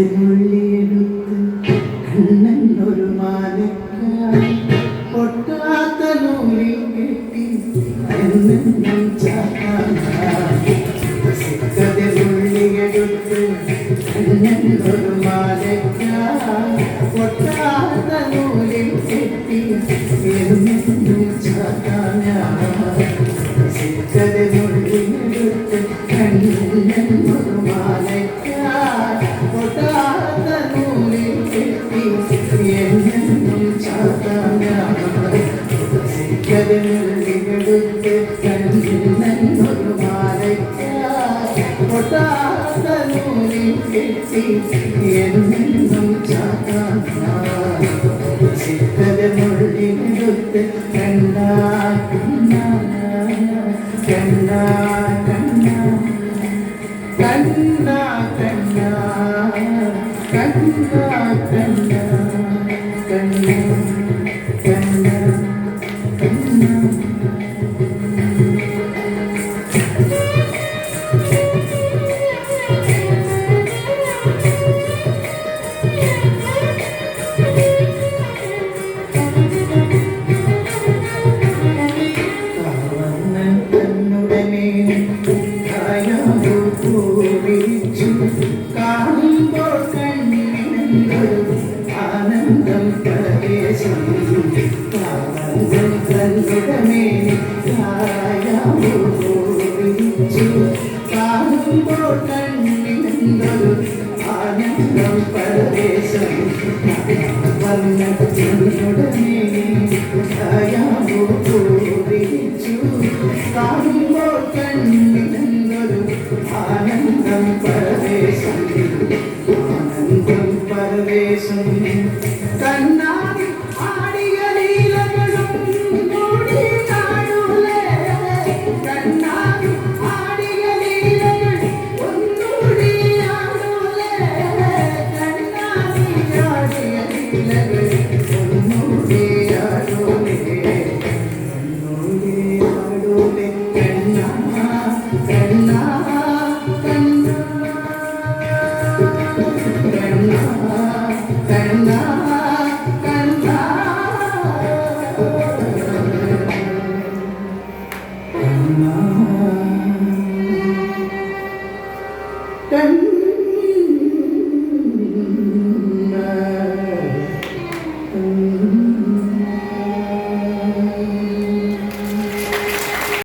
തുളസിക്കതിനുള്ളിയെടുത്ത് കണ്ണനൊരു മാലക്കായി പൊട്ടാത്ത നൂലിൽ കെട്ടി എന്നും ചാത്താനായി. തുളസിക്കതിനുള്ളിയെടുത്ത് കണ്ണനൊരു മാലക്കായി പൊട്ടാത്ത നൂലിൽ കെട്ടി എന്നും ചാത്താനായി. തുളസിക്കതിനുള്ളിയെടുത്ത് കണ്ണനൊരു മാലക്കായി പൊട്ടാത്ത നൂലിൽ കെട്ടി എന്നും ചാത്താനായി. തുളസിക്കതിനുള്ളിയെടുത്ത് കണ്ണനൊരു മാലക്കായി പൊട്ടാത്ത നൂലിൽ കെട്ടി എന്നും ചാത്താനായി. തുളസിക്കതിനുള്ളിയെടുത്ത്